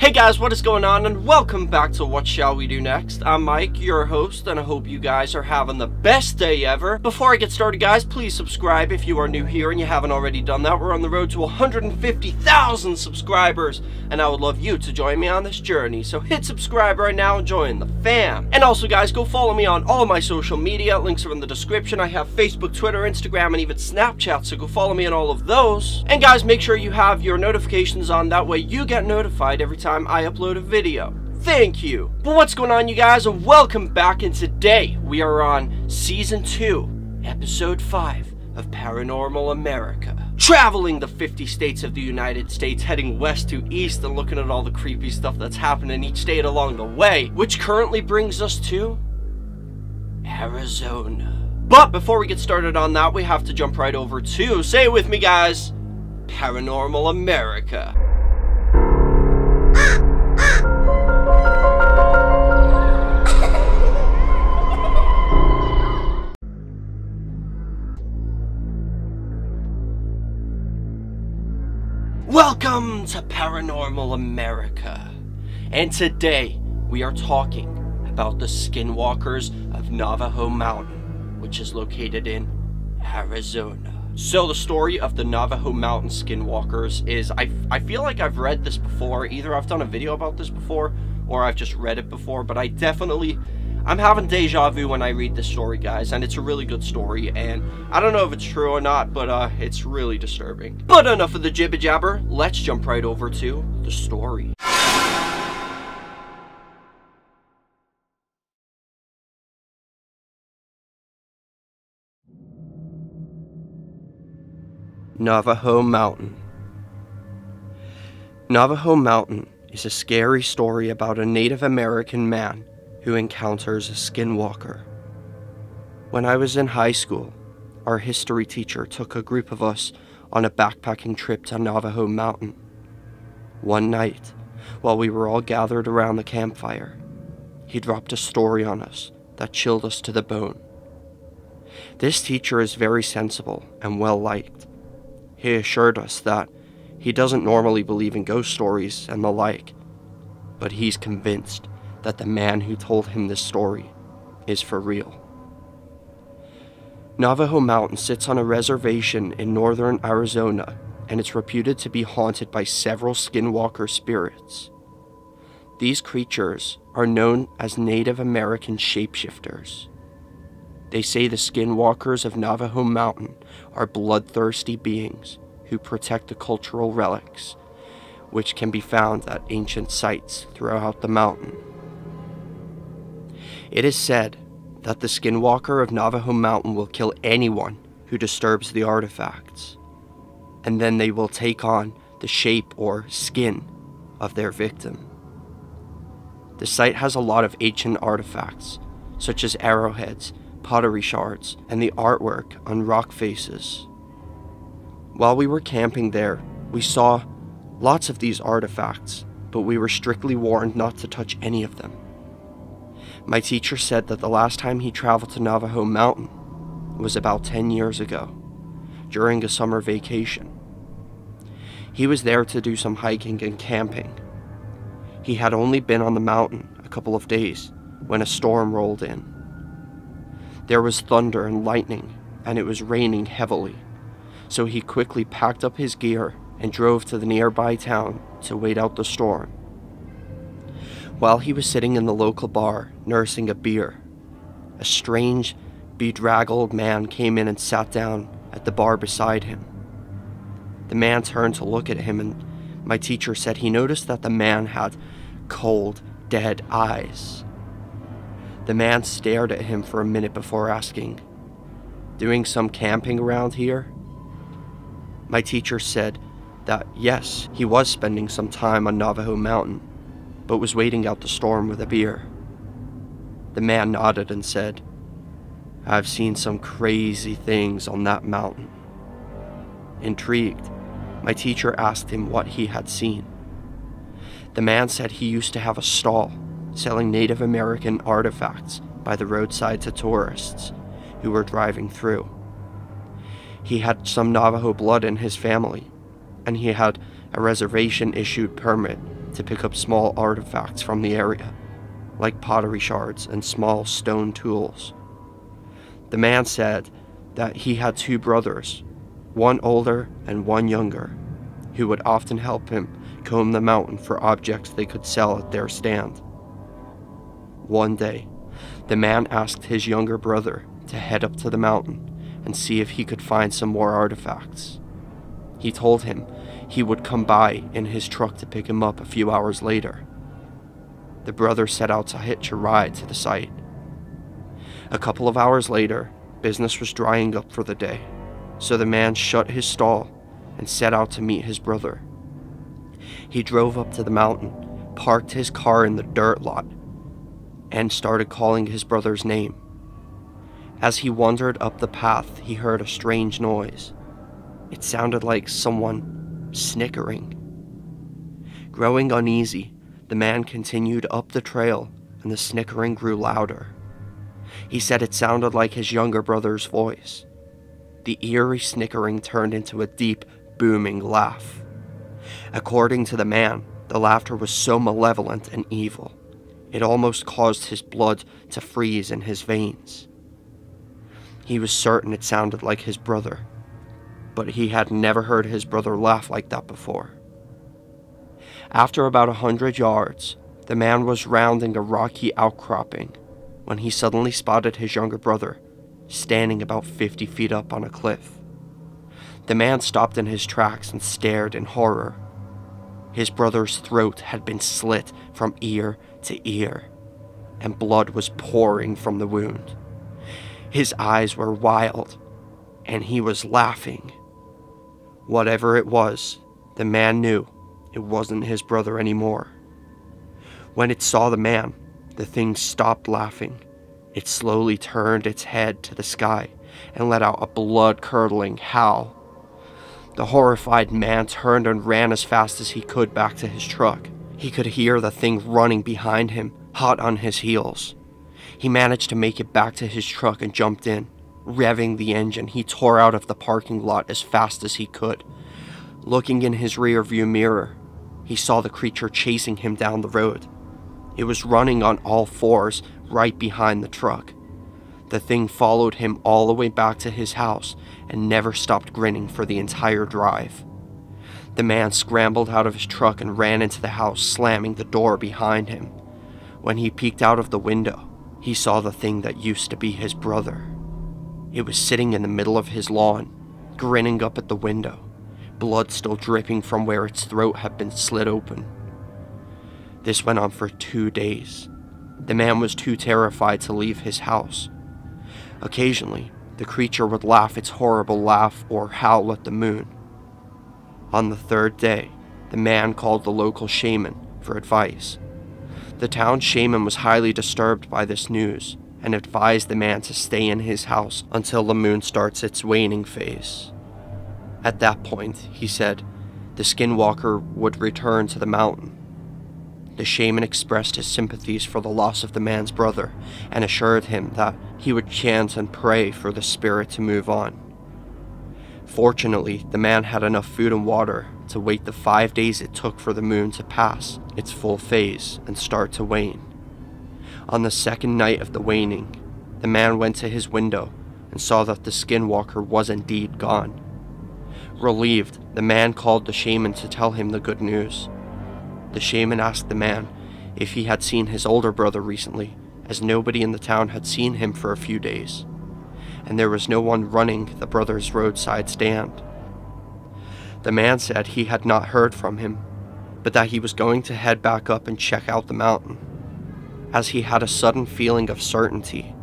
Hey guys, what is going on, and welcome back to What Shall We Do Next. I'm Mike, your host, and I hope you guys are having the best day ever. Before I get started, guys, please subscribe if you are new here and you haven't already done that. We're on the road to 150,000 subscribers, and I would love you to join me on this journey. So hit subscribe right now and join the fam. And also, guys, go follow me on all my social media. Links are in the description. I have Facebook, Twitter, Instagram, and even Snapchat, so go follow me on all of those. And guys, make sure you have your notifications on. That way you get notified every time I upload a video. Thank you. But what's going on, you guys? Welcome back, and today we are on Season 2, Episode 5 of Paranormal America. Traveling the 50 states of the United States, heading west to east and looking at all the creepy stuff that's happened in each state along the way, which currently brings us to Arizona. But before we get started on that, we have to jump right over to, say it with me, guys, Paranormal America. Welcome to Paranormal America, and today we are talking about the Skinwalkers of Navajo Mountain, which is located in Arizona. So the story of the Navajo Mountain Skinwalkers is, I feel like I've read this before. Either I've done a video about this before, or I've just read it before, but I'm having deja vu when I read this story, guys, and it's a really good story, and I don't know if it's true or not, but it's really disturbing. But enough of the jibber jabber, let's jump right over to the story. Navajo Mountain. Navajo Mountain is a scary story about a Native American man who encounters a skinwalker. When I was in high school, our history teacher took a group of us on a backpacking trip to Navajo Mountain. One night, while we were all gathered around the campfire, he dropped a story on us that chilled us to the bone. This teacher is very sensible and well-liked. He assured us that he doesn't normally believe in ghost stories and the like, but he's convinced that the man who told him this story is for real. Navajo Mountain sits on a reservation in northern Arizona, and it's reputed to be haunted by several skinwalker spirits. These creatures are known as Native American shapeshifters. They say the skinwalkers of Navajo Mountain are bloodthirsty beings who protect the cultural relics, which can be found at ancient sites throughout the mountain. It is said that the Skinwalker of Navajo Mountain will kill anyone who disturbs the artifacts, and then they will take on the shape or skin of their victim. The site has a lot of ancient artifacts, such as arrowheads, pottery shards, and the artwork on rock faces. While we were camping there, we saw lots of these artifacts, but we were strictly warned not to touch any of them. My teacher said that the last time he traveled to Navajo Mountain was about 10 years ago, during a summer vacation. He was there to do some hiking and camping. He had only been on the mountain a couple of days when a storm rolled in. There was thunder and lightning, and it was raining heavily, so he quickly packed up his gear and drove to the nearby town to wait out the storm. While he was sitting in the local bar, nursing a beer, a strange, bedraggled man came in and sat down at the bar beside him. The man turned to look at him, and my teacher said he noticed that the man had cold, dead eyes. The man stared at him for a minute before asking, "Doing some camping around here?" My teacher said that yes, he was spending some time on Navajo Mountain, but was waiting out the storm with a beer. The man nodded and said, "I've seen some crazy things on that mountain." Intrigued, my teacher asked him what he had seen. The man said he used to have a stall selling Native American artifacts by the roadside to tourists who were driving through. He had some Navajo blood in his family, and he had a reservation-issued permit to pick up small artifacts from the area, like pottery shards and small stone tools. The man said that he had two brothers, one older and one younger, who would often help him comb the mountain for objects they could sell at their stand. One day, the man asked his younger brother to head up to the mountain and see if he could find some more artifacts. He told him he would come by in his truck to pick him up a few hours later. The brother set out to hitch a ride to the site. A couple of hours later, business was drying up for the day, so the man shut his stall and set out to meet his brother. He drove up to the mountain, parked his car in the dirt lot, and started calling his brother's name. As he wandered up the path, he heard a strange noise. It sounded like someone snickering. Growing uneasy, the man continued up the trail, and the snickering grew louder. He said it sounded like his younger brother's voice. The eerie snickering turned into a deep, booming laugh. According to the man, the laughter was so malevolent and evil, it almost caused his blood to freeze in his veins. He was certain it sounded like his brother, but he had never heard his brother laugh like that before. After about 100 yards, the man was rounding a rocky outcropping when he suddenly spotted his younger brother standing about 50 feet up on a cliff. The man stopped in his tracks and stared in horror. His brother's throat had been slit from ear to ear, and blood was pouring from the wound. His eyes were wild, and he was laughing. Whatever it was, the man knew it wasn't his brother anymore. When it saw the man, the thing stopped laughing. It slowly turned its head to the sky and let out a blood-curdling howl. The horrified man turned and ran as fast as he could back to his truck. He could hear the thing running behind him, hot on his heels. He managed to make it back to his truck and jumped in. Revving the engine, he tore out of the parking lot as fast as he could. Looking in his rearview mirror, he saw the creature chasing him down the road. It was running on all fours right behind the truck. The thing followed him all the way back to his house and never stopped grinning for the entire drive. The man scrambled out of his truck and ran into the house, slamming the door behind him. When he peeked out of the window, he saw the thing that used to be his brother. It was sitting in the middle of his lawn, grinning up at the window, blood still dripping from where its throat had been slit open. This went on for 2 days. The man was too terrified to leave his house. Occasionally, the creature would laugh its horrible laugh or howl at the moon. On the 3rd day, the man called the local shaman for advice. The town shaman was highly disturbed by this news and advised the man to stay in his house until the moon starts its waning phase. At that point, he said, the skinwalker would return to the mountain. The shaman expressed his sympathies for the loss of the man's brother and assured him that he would chant and pray for the spirit to move on. Fortunately, the man had enough food and water to wait the 5 days it took for the moon to pass its full phase and start to wane. On the 2nd night of the waning, the man went to his window and saw that the skinwalker was indeed gone. Relieved, the man called the shaman to tell him the good news. The shaman asked the man if he had seen his older brother recently, as nobody in the town had seen him for a few days, and there was no one running the brother's roadside stand. The man said he had not heard from him, but that he was going to head back up and check out the mountain, as he had a sudden feeling of certainty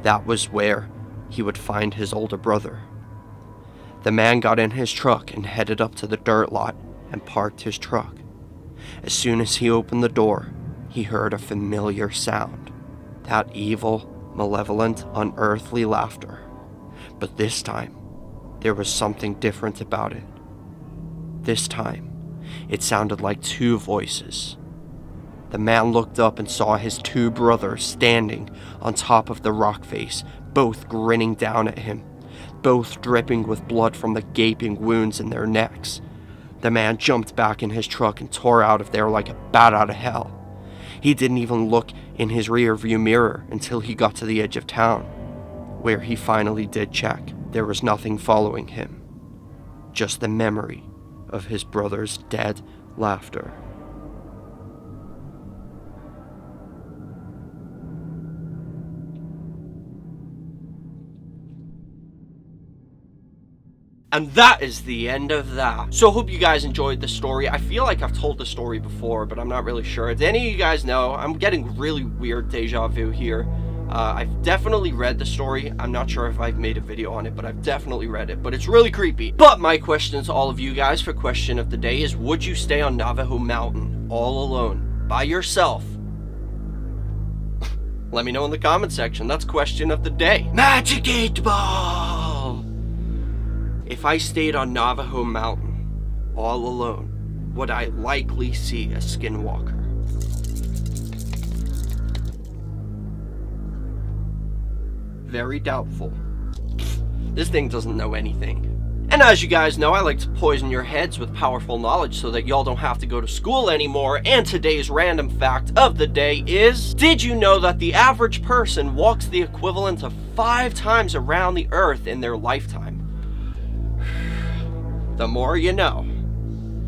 that was where he would find his older brother. The man got in his truck and headed up to the dirt lot and parked his truck. As soon as he opened the door, he heard a familiar sound. That evil, malevolent, unearthly laughter. But this time, there was something different about it. This time, it sounded like 2 voices. The man looked up and saw his 2 brothers standing on top of the rock face, both grinning down at him, both dripping with blood from the gaping wounds in their necks. The man jumped back in his truck and tore out of there like a bat out of hell. He didn't even look in his rear-view mirror until he got to the edge of town, where he finally did check. There was nothing following him, just the memory of his brother's dead laughter. And that is the end of that. So I hope you guys enjoyed the story. I feel like I've told the story before, but I'm not really sure. Do any of you guys know? I'm getting really weird deja vu here. I've definitely read the story. I'm not sure if I've made a video on it, but I've definitely read it. But it's really creepy. But my question to all of you guys for question of the day is, would you stay on Navajo Mountain all alone, by yourself? Let me know in the comment section. That's question of the day. Magic 8 Ball! If I stayed on Navajo Mountain all alone, would I likely see a skinwalker? Very doubtful. This thing doesn't know anything. And as you guys know, I like to poison your heads with powerful knowledge so that y'all don't have to go to school anymore. And today's random fact of the day is, did you know that the average person walks the equivalent of 5 times around the earth in their lifetime? The more you know.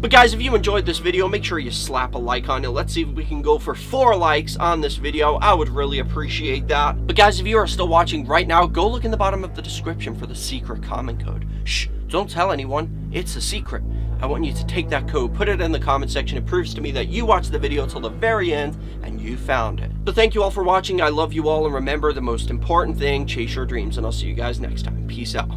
But guys, if you enjoyed this video, make sure you slap a like on it. Let's see if we can go for 4 likes on this video. I would really appreciate that. But guys, if you are still watching right now, go look in the bottom of the description for the secret comment code. Shh, don't tell anyone. It's a secret. I want you to take that code, put it in the comment section. It proves to me that you watched the video till the very end and you found it. So thank you all for watching. I love you all, and remember the most important thing, chase your dreams, and I'll see you guys next time. Peace out.